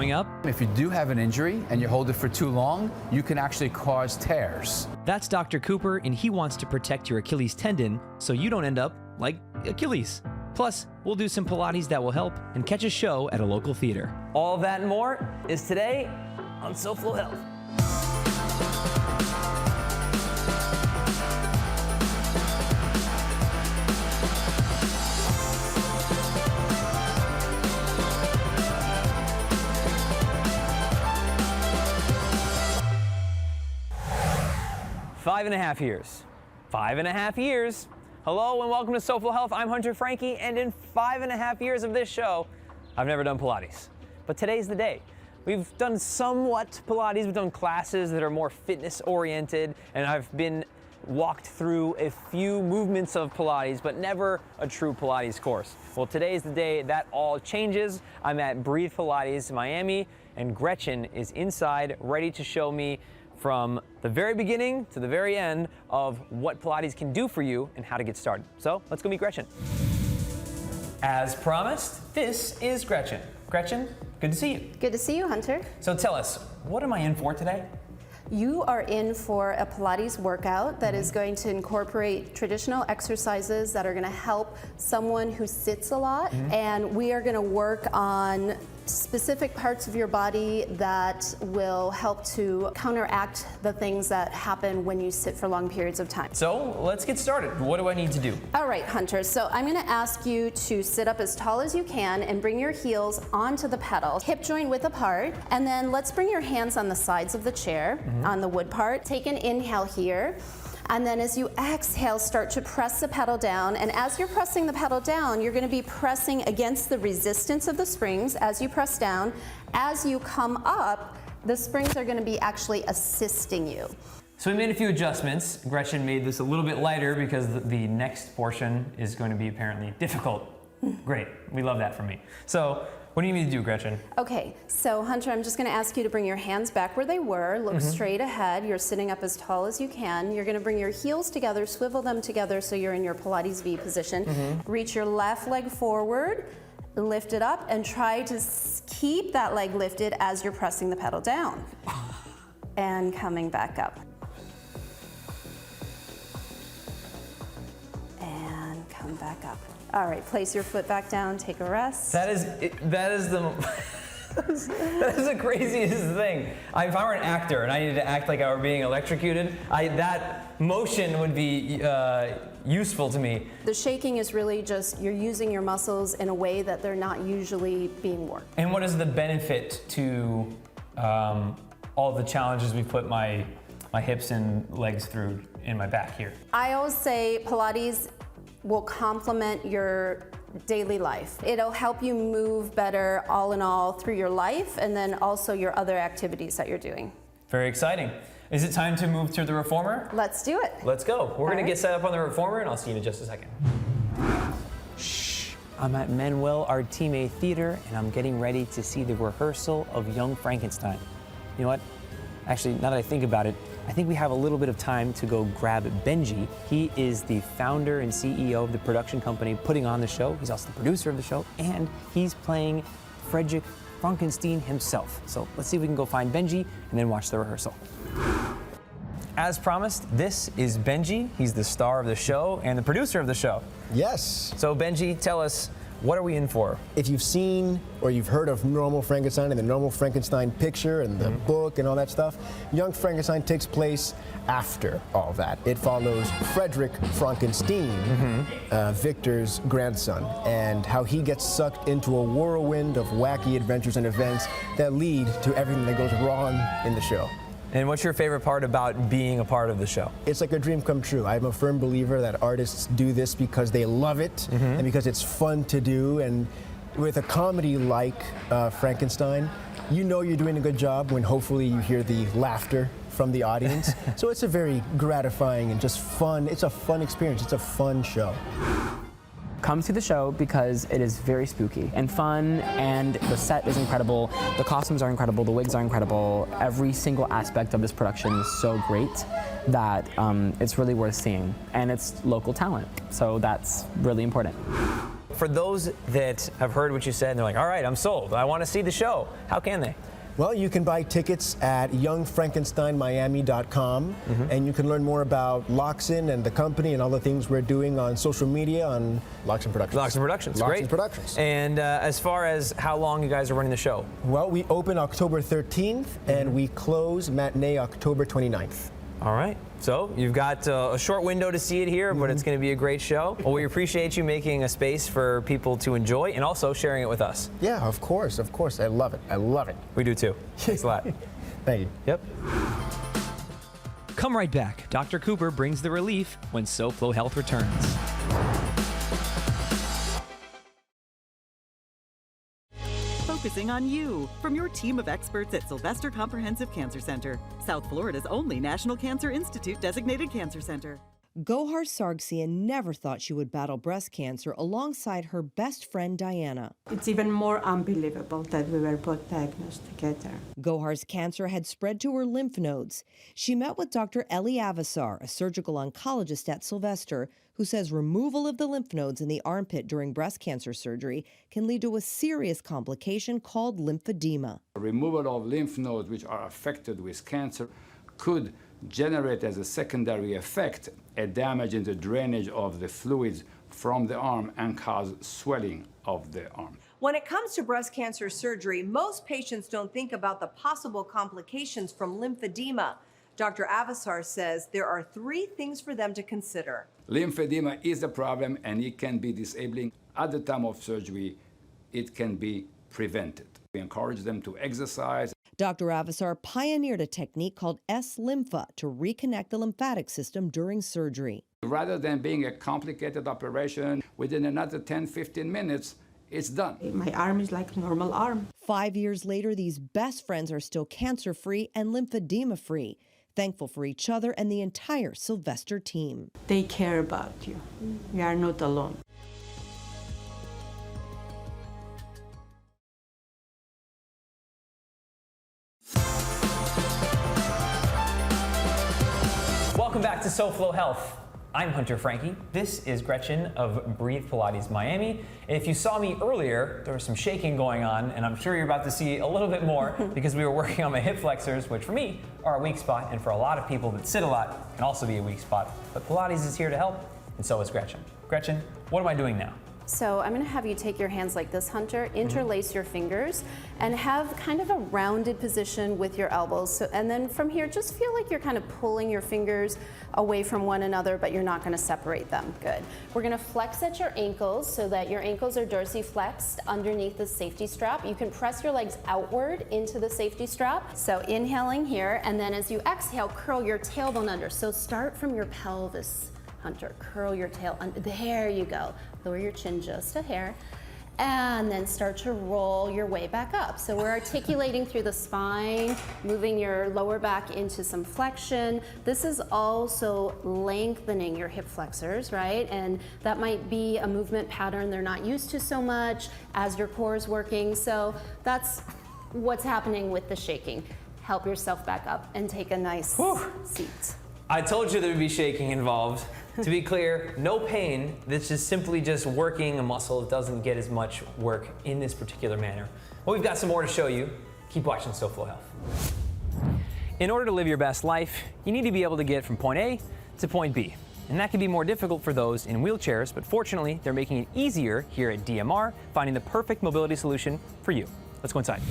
Coming up, If you do have an injury and you hold it for too long, you can actually cause tears. that's Dr. Cooper, and he wants to protect your Achilles tendon so you don't end up like Achilles. Plus, we'll do some Pilates that will help and catch a show at a local theater. All that and more is today on SoFlo Health. Five and a half years. 5.5 years. Hello and welcome to SoFlo Health. I'm Hunter Frankie, and in 5.5 years of this show, I've never done Pilates. But today's the day. We've done somewhat Pilates. We've done classes that are more fitness oriented, and I've been walked through a few movements of Pilates, but never a true Pilates course. Well, today's the day that all changes. I'm at Breathe Pilates Miami, and Gretchen is inside ready to show me from the very beginning to the very end of what Pilates can do for you and how to get started. So let's go meet Gretchen. As promised, this is Gretchen. Gretchen, good to see you. Good to see you, Hunter. So tell us, what am I in for today? You are in for a Pilates workout that is going to incorporate traditional exercises that are going to help someone who sits a lot, and we are going to work on specific parts of your body that will help to counteract the things that happen when you sit for long periods of time. So let's get started. What do I need to do? All right, Hunter, so I'm going to ask you to sit up as tall as you can and bring your heels onto the pedal, hip joint width apart, and then let's bring your hands on the sides of the chair, on the wood part. Take an inhale here. And then as you exhale, start to press the pedal down. And as you're pressing the pedal down, you're going to be pressing against the resistance of the springs as you press down. As you come up, the springs are going to be actually assisting you. So we made a few adjustments. Gretchen made this a little bit lighter because the next portion is going to be apparently difficult. Great, we love that from me. So what do you need me to do, Gretchen? Okay, so Hunter, I'm just going to ask you to bring your hands back where they were, look straight ahead. You're sitting up as tall as you can. You're going to bring your heels together, swivel them together so you're in your Pilates V position. Reach your left leg forward, lift it up, and try to keep that leg lifted as you're pressing the pedal down. And coming back up. And come back up. All right, place your foot back down, take a rest. That is the that is the craziest thing. If I were an actor and I needed to act like I were being electrocuted, that motion would be useful to me. The shaking is really just you're using your muscles in a way that they're not usually being worked. And what is the benefit to all the challenges we put my hips and legs through in my back here? I always say Pilates will complement your daily life. It'll help you move better all in all through your life and then also your other activities that you're doing. Very exciting. Is it time to move to the reformer? Let's do it. Let's go. We're going right. to get set up on the reformer and I'll see you in just a second. Shh. I'm at Manuel Artime Theater and I'm getting ready to see the rehearsal of Young Frankenstein. You know what? Actually, now that I think about it, I think we have a little bit of time to go grab Benji. He is the founder and CEO of the production company putting on the show. He's also the producer of the show, and he's playing Frederick Frankenstein himself. So let's see if we can go find Benji and then watch the rehearsal. As promised, this is Benji. He's the star of the show and the producer of the show. Yes. So Benji, tell us, what are we in for? If you've seen or you've heard of Normal Frankenstein and the Normal Frankenstein picture and the book and all that stuff, Young Frankenstein takes place after all that. It follows Frederick Frankenstein, Victor's grandson, and how he gets sucked into a whirlwind of wacky adventures and events that lead to everything that goes wrong in the show. And what's your favorite part about being a part of the show? It's like a dream come true. I'm a firm believer that artists do this because they love it and because it's fun to do. And with a comedy like Frankenstein, you know you're doing a good job when hopefully you hear the laughter from the audience. So it's a very gratifying and just fun. It's a fun experience. It's a fun show. Come to the show because it is very spooky and fun, and the set is incredible, the costumes are incredible, the wigs are incredible. Every single aspect of this production is so great that it's really worth seeing. And it's local talent, so that's really important. For those that have heard what you said and they're like, all right, I'm sold, I want to see the show, how can they? Well, you can buy tickets at youngfrankensteinmiami.com, and you can learn more about Loxin and the company and all the things we're doing on social media on Loxin Productions. Loxin Productions, Loxin great. Productions. And as far as how long you guys are running the show? Well, we open October 13th, and we close matinee October 29th. All right, so you've got a short window to see it here, but it's going to be a great show. Well, we appreciate you making a space for people to enjoy and also sharing it with us. Yeah, of course. I love it. I love it. We do too. Thanks a lot. Thank you. Yep. Come right back. Dr. Cooper brings the relief when SoFlo Health returns. Focusing on you from your team of experts at Sylvester Comprehensive Cancer Center, South Florida's only National Cancer Institute designated cancer center. Gohar Sargsyan never thought she would battle breast cancer alongside her best friend Diana. It's even more unbelievable that we were both diagnosed together. Gohar's cancer had spread to her lymph nodes. She met with Dr. Eli Avasar, a surgical oncologist at Sylvester, who says removal of the lymph nodes in the armpit during breast cancer surgery can lead to a serious complication called lymphedema. Removal of lymph nodes which are affected with cancer could generate as a secondary effect a damage in the drainage of the fluids from the arm and cause swelling of the arm. When it comes to breast cancer surgery, most patients don't think about the possible complications from lymphedema. Dr. Avasar says there are 3 things for them to consider. Lymphedema is a problem and it can be disabling. At the time of surgery, it can be prevented. We encourage them to exercise. Dr. Avasar pioneered a technique called S-lympha to reconnect the lymphatic system during surgery. Rather than being a complicated operation, within another 10-15 minutes, it's done. My arm is like a normal arm. 5 years later, these best friends are still cancer-free and lymphedema-free, thankful for each other and the entire Sylvester team. They care about you. You are not alone. Welcome back to SoFlo Health. I'm Hunter Frankie. This is Gretchen of Breathe Pilates Miami. If you saw me earlier, there was some shaking going on, and I'm sure you're about to see a little bit more because we were working on my hip flexors, which for me are a weak spot, and for a lot of people that sit a lot can also be a weak spot. But Pilates is here to help, and so is Gretchen. Gretchen, what am I doing now? So I'm going to have you take your hands like this, Hunter, interlace your fingers, and have kind of a rounded position with your elbows. So, and then from here, just feel like you're kind of pulling your fingers away from one another, but you're not going to separate them. Good. We're going to flex at your ankles so that your ankles are dorsiflexed underneath the safety strap. You can press your legs outward into the safety strap. So inhaling here, and then as you exhale, curl your tailbone under. So start from your pelvis, Hunter. Curl your tail under. There you go. Lower your chin just a hair. And then start to roll your way back up. So we're articulating through the spine, moving your lower back into some flexion. This is also lengthening your hip flexors, right? And that might be a movement pattern they're not used to so much as your core is working. So that's what's happening with the shaking. Help yourself back up and take a nice seat. I told you there would be shaking involved. To be clear, no pain. This is simply just working a muscle. It doesn't get as much work in this particular manner. Well, we've got some more to show you. Keep watching SoFlo Health. In order to live your best life, you need to be able to get from point A to point B. And that can be more difficult for those in wheelchairs, but fortunately, they're making it easier here at DMR, finding the perfect mobility solution for you. Let's go inside.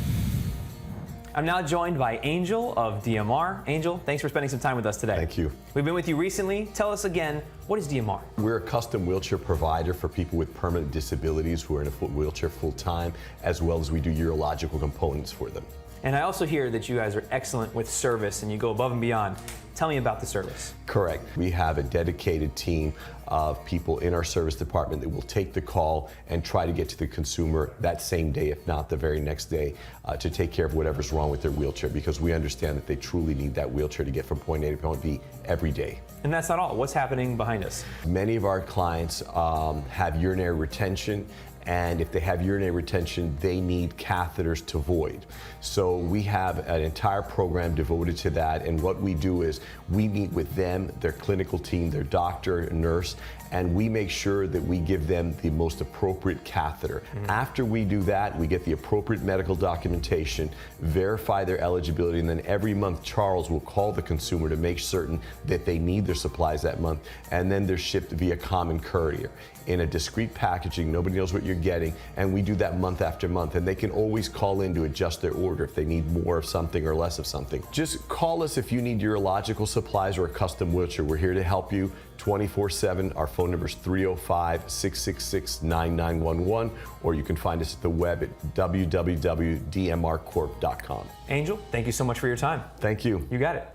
I'm now joined by Angel of DMR. Angel, thanks for spending some time with us today. Thank you. We've been with you recently. Tell us again, what is DMR? We're a custom wheelchair provider for people with permanent disabilities who are in a wheelchair full-time, as well as we do urological components for them. And I also hear that you guys are excellent with service and you go above and beyond. Tell me about the service. Correct. We have a dedicated team of people in our service department that will take the call and try to get to the consumer that same day, if not the very next day, to take care of whatever's wrong with their wheelchair, because we understand that they truly need that wheelchair to get from point A to point B every day. And that's not all. What's happening behind us? Many of our clients have urinary retention, and if they have urinary retention, they need catheters to void. So we have an entire program devoted to that, and what we do is we meet with them, their clinical team, their doctor, nurse, and we make sure that we give them the most appropriate catheter. After we do that, we get the appropriate medical documentation, verify their eligibility, and then every month Charles will call the consumer to make certain that they need their supplies that month, and then they're shipped via common courier in a discreet packaging. Nobody knows what you're getting, and we do that month after month, and they can always call in to adjust their order if they need more of something or less of something. Just call us if you need urological supplies or a custom wheelchair. We're here to help you 24/7. Our phone number is 305-666-9911, or you can find us at the web at www.dmrcorp.com. Angel, thank you so much for your time. Thank you. You got it.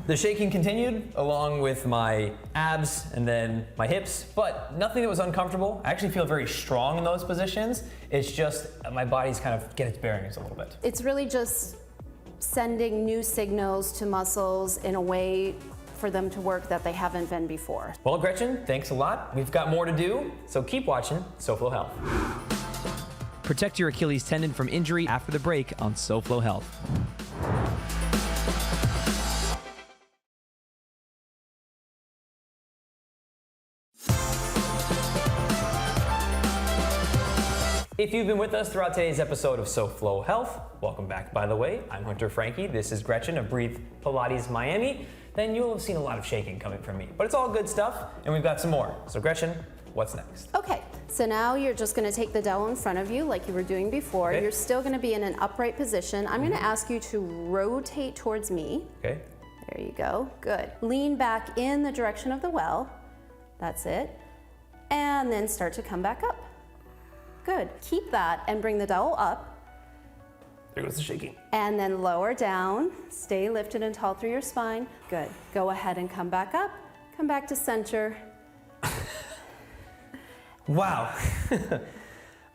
The shaking continued along with my abs and then my hips, but nothing that was uncomfortable. I actually feel very strong in those positions. It's just my body's kind of get its bearings a little bit. It's really just sending new signals to muscles in a way for them to work that they haven't been before. Well, Gretchen, thanks a lot. We've got more to do, so keep watching SoFlo Health. Protect your Achilles tendon from injury after the break on SoFlo Health. If you've been with us throughout today's episode of SoFlo Health, welcome back, by the way. I'm Hunter Frankie. This is Gretchen of Breathe Pilates Miami. Then you'll have seen a lot of shaking coming from me, but it's all good stuff, and we've got some more. So Gretchen, what's next? Okay, so now you're just gonna take the dowel in front of you like you were doing before. Okay. You're still gonna be in an upright position. I'm gonna ask you to rotate towards me. Okay. There you go, good. Lean back in the direction of the well. That's it. And then start to come back up. Good, keep that and bring the dowel up. There goes the shaking. And then lower down, stay lifted and tall through your spine. Good, go ahead and come back up. Come back to center. Wow.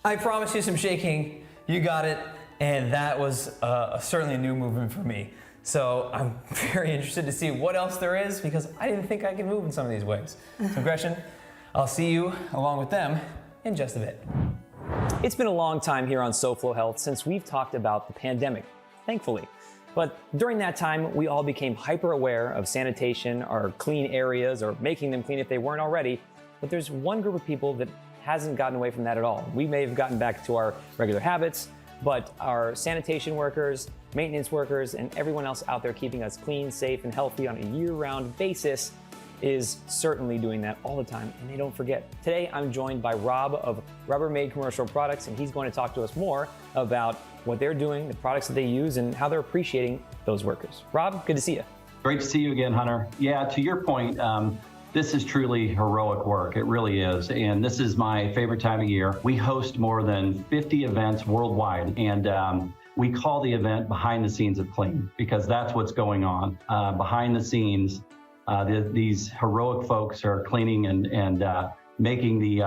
I promised you some shaking, you got it, and that was certainly a new movement for me. So I'm very interested to see what else there is because I didn't think I could move in some of these ways. So Gretchen, I'll see you along with them in just a bit. It's been a long time here on SoFlo Health since we've talked about the pandemic, thankfully. But during that time, we all became hyper aware of sanitation, our clean areas, or making them clean if they weren't already. But there's one group of people that hasn't gotten away from that at all. We may have gotten back to our regular habits, but our sanitation workers, maintenance workers, and everyone else out there keeping us clean, safe, and healthy on a year-round basis is certainly doing that all the time, and they don't forget. Today, I'm joined by Rob of Rubbermaid Commercial Products, and he's going to talk to us more about what they're doing, the products that they use, and how they're appreciating those workers. Rob, good to see you. Great to see you again, Hunter. Yeah, to your point, this is truly heroic work. It really is. And this is my favorite time of year. We host more than 50 events worldwide, and we call the event Behind the Scenes of Clean because that's what's going on. Behind the scenes, these heroic folks are cleaning and making the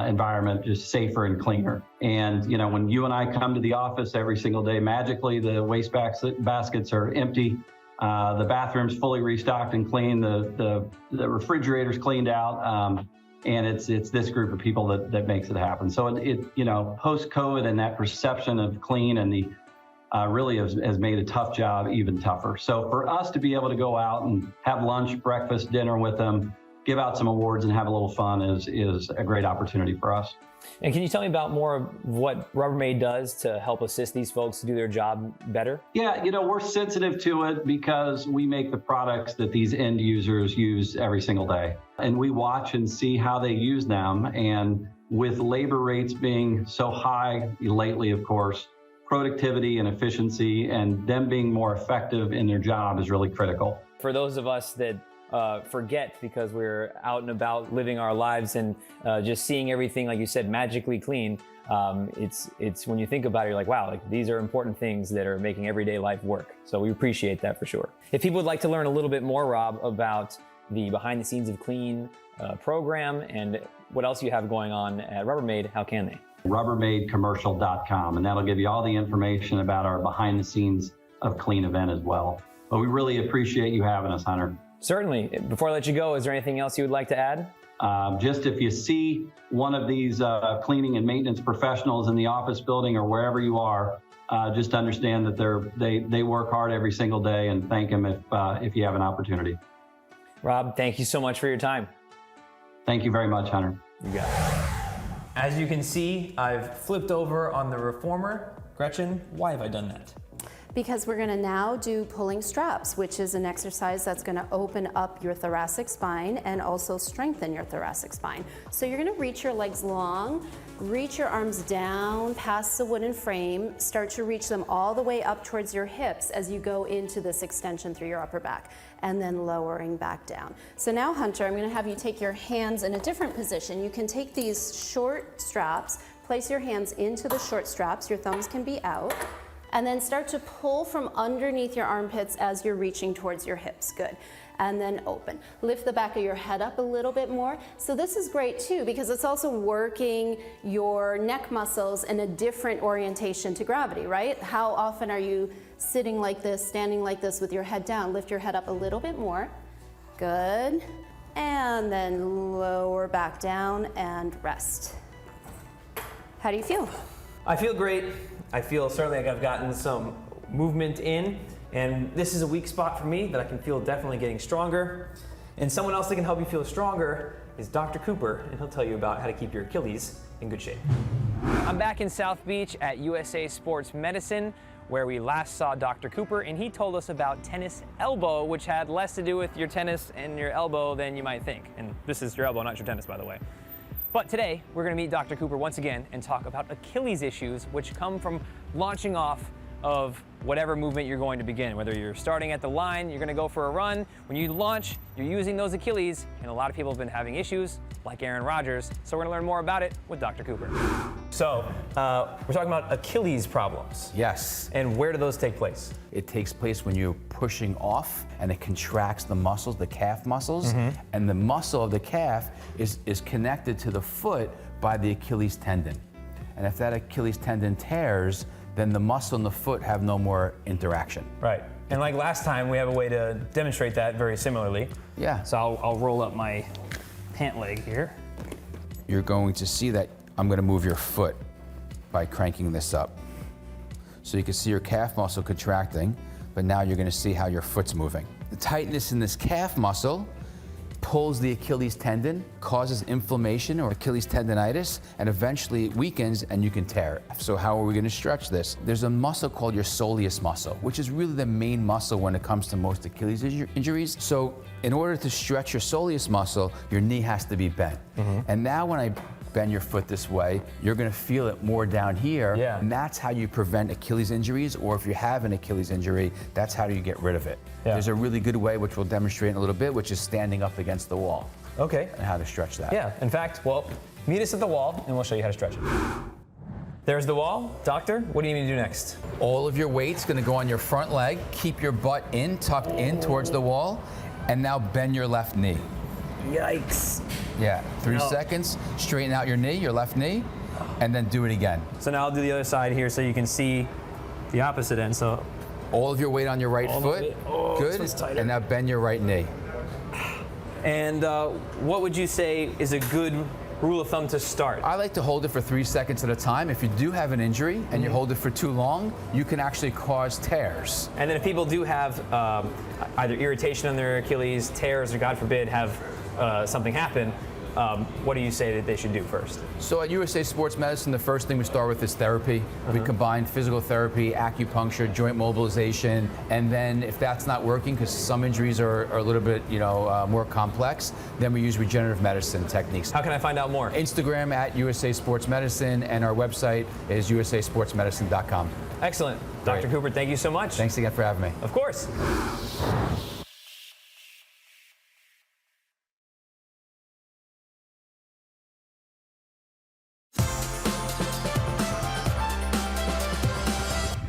environment just safer and cleaner. And you know, when you and I come to the office every single day, magically the waste baskets are empty, the bathroom's fully restocked and clean, the refrigerator's cleaned out, and it's this group of people that makes it happen. So it you know, post-COVID and that perception of clean and the really has made a tough job even tougher. So for us to be able to go out and have lunch, breakfast, dinner with them, give out some awards and have a little fun is a great opportunity for us. And can you tell me about more of what Rubbermaid does to help assist these folks to do their job better? Yeah, you know, we're sensitive to it because we make the products that these end users use every single day. And we watch and see how they use them. And with labor rates being so high lately, of course, productivity and efficiency and them being more effective in their job is really critical. For those of us that forget because we're out and about living our lives and just seeing everything, like you said, magically clean, it's when you think about it, you're like, wow, like these are important things that are making everyday life work. So we appreciate that for sure. If people would like to learn a little bit more, Rob, about the Behind the Scenes of Clean program and what else you have going on at Rubbermaid, how can they? Rubbermaidcommercial.com, and that'll give you all the information about our Behind the Scenes of Clean event as well. But we really appreciate you having us, Hunter. Certainly. Before I let you go, is there anything else you would like to add? Just if you see one of these cleaning and maintenance professionals in the office building or wherever you are, just understand that they work hard every single day, and thank them if you have an opportunity. Rob, thank you so much for your time. Thank you very much, Hunter. You got it. As you can see, I've flipped over on the reformer. Gretchen, why have I done that? Because we're gonna now do pulling straps, which is an exercise that's gonna open up your thoracic spine and also strengthen your thoracic spine. So you're gonna reach your legs long, reach your arms down past the wooden frame, start to reach them all the way up towards your hips as you go into this extension through your upper back, and then lowering back down. So now, Hunter, I'm gonna have you take your hands in a different position. You can take these short straps, place your hands into the short straps, your thumbs can be out, and then start to pull from underneath your armpits as you're reaching towards your hips. Good. And then open. Lift the back of your head up a little bit more. So this is great too, because it's also working your neck muscles in a different orientation to gravity, right? How often are you sitting like this, standing like this with your head down? Lift your head up a little bit more. Good. And then lower back down and rest. How do you feel? I feel great. I feel certainly like I've gotten some movement in, and this is a weak spot for me that I can feel definitely getting stronger. And someone else that can help you feel stronger is Dr. Cooper, and he'll tell you about how to keep your Achilles in good shape. I'm back in South Beach at USA Sports Medicine, where we last saw Dr. Cooper, and he told us about tennis elbow, which had less to do with your tennis and your elbow than you might think. And this is your elbow, not your tennis, by the way. But today, we're gonna meet Dr. Cooper once again and talk about Achilles issues, which come from launching off of whatever movement you're going to begin. Whether you're starting at the line, you're gonna go for a run. When you launch, you're using those Achilles, and a lot of people have been having issues, like Aaron Rodgers. So we're gonna learn more about it with Dr. Cooper. So, we're talking about Achilles problems. Yes. And where do those take place? It takes place when you're pushing off and it contracts the muscles, the calf muscles, and the muscle of the calf is connected to the foot by the Achilles tendon. And if that Achilles tendon tears, then the muscle and the foot have no more interaction. Right. And like last time, we have a way to demonstrate that very similarly. Yeah. So I'll roll up my pant leg here. You're going to see that I'm going to move your foot by cranking this up. So you can see your calf muscle contracting, but now you're going to see how your foot's moving. The tightness in this calf muscle pulls the Achilles tendon, causes inflammation or Achilles tendonitis, and eventually it weakens and you can tear it. So how are we going to stretch this? There's a muscle called your soleus muscle, which is really the main muscle when it comes to most Achilles injuries. So in order to stretch your soleus muscle, your knee has to be bent. And now when I bend your foot this way, you're gonna feel it more down here. Yeah. And that's how you prevent Achilles injuries, or if you have an Achilles injury, that's how you get rid of it. Yeah. There's a really good way, which we'll demonstrate in a little bit, which is standing up against the wall. Okay. And how to stretch that. Yeah, in fact, well, meet us at the wall and we'll show you how to stretch it. There's the wall. Doctor, what do you need me to do next? All of your weight's gonna go on your front leg, keep your butt in, tucked in towards the wall, and now bend your left knee. Yikes. Yeah, 3 seconds, straighten out your knee, your left knee, and then do it again. So now I'll do the other side here so you can see the opposite end. So all of your weight on your right foot, good, and now bend your right knee. And what would you say is a good rule of thumb to start? I like to hold it for 3 seconds at a time. If you do have an injury and you hold it for too long, you can actually cause tears. And then if people do have either irritation on their Achilles, tears, or God forbid, have something happen, what do you say that they should do first? So at USA Sports Medicine, the first thing we start with is therapy. We combine physical therapy, acupuncture, joint mobilization, and then if that's not working, because some injuries are a little bit, more complex, then we use regenerative medicine techniques. How can I find out more? Instagram at USA Sports Medicine, and our website is usasportsmedicine.com. Excellent. Dr. Cooper, thank you so much. Thanks again for having me. Of course.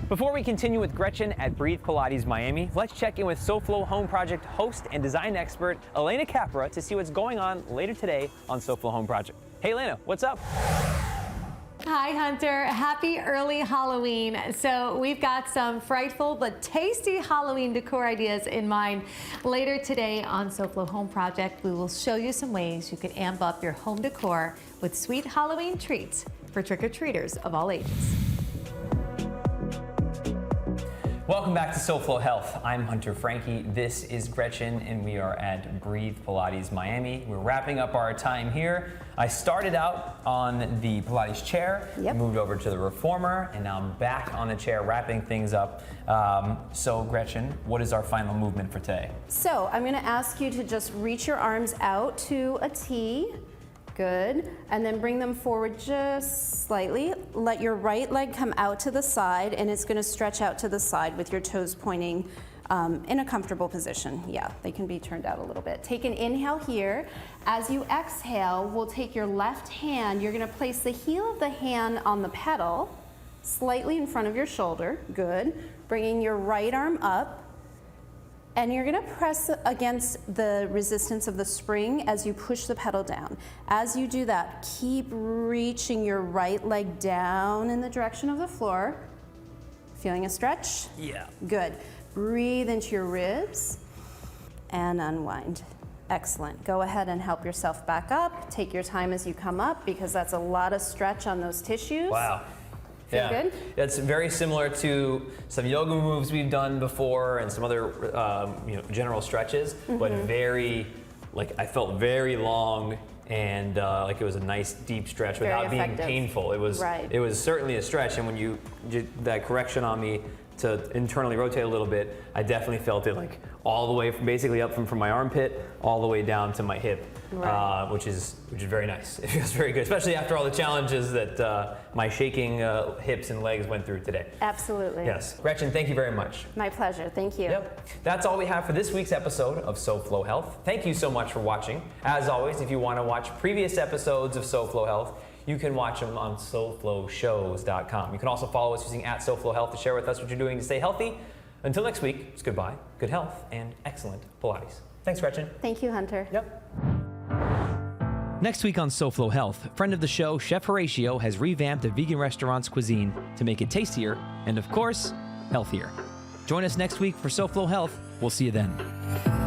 Before we continue with Gretchen at Breathe Pilates Miami, let's check in with SoFlo Home Project host and design expert Elena Capra to see what's going on later today on SoFlo Home Project. Hey Elena, what's up? Hi Hunter, happy early Halloween. So we've got some frightful but tasty Halloween decor ideas in mind. Later today on SoFlo Home Project, we will show you some ways you can amp up your home decor with sweet Halloween treats for trick-or-treaters of all ages. Welcome back to SoFlo Health. I'm Hunter Frankie. This is Gretchen, and we are at Breathe Pilates Miami. We're wrapping up our time here. I started out on the Pilates chair, moved over to the reformer, and now I'm back on the chair wrapping things up. So Gretchen, what is our final movement for today? So I'm going to ask you to just reach your arms out to a T. Good. And then bring them forward just slightly. Let your right leg come out to the side, and it's going to stretch out to the side with your toes pointing in a comfortable position. Yeah, they can be turned out a little bit. Take an inhale here. As you exhale, we'll take your left hand. You're going to place the heel of the hand on the pedal, slightly in front of your shoulder. Good. Bringing your right arm up. And you're going to press against the resistance of the spring as you push the pedal down. As you do that, keep reaching your right leg down in the direction of the floor. Feeling a stretch? Yeah. Good. Breathe into your ribs and unwind. Excellent. Go ahead and help yourself back up. Take your time as you come up because that's a lot of stretch on those tissues. Wow. Feel good? It's very similar to some yoga moves we've done before and some other general stretches, but very, I felt very long and like it was a nice deep stretch without being painful. It was certainly a stretch, and when you did that correction on me to internally rotate a little bit, I definitely felt it like all the way from basically up from my armpit all the way down to my hip, which is very nice. It feels very good, especially after all the challenges that my shaking hips and legs went through today. Absolutely. Yes. Gretchen, thank you very much. My pleasure. Thank you. Yep. That's all we have for this week's episode of SoFlo Health. Thank you so much for watching. As always, if you want to watch previous episodes of SoFlo Health, you can watch them on SoFloShows.com. You can also follow us using @SoFloHealth to share with us what you're doing to stay healthy. Until next week, it's goodbye, good health, and excellent Pilates. Thanks, Gretchen. Thank you, Hunter. Yep. Next week on SoFlo Health, friend of the show, Chef Horatio, has revamped a vegan restaurant's cuisine to make it tastier and, of course, healthier. Join us next week for SoFlo Health. We'll see you then.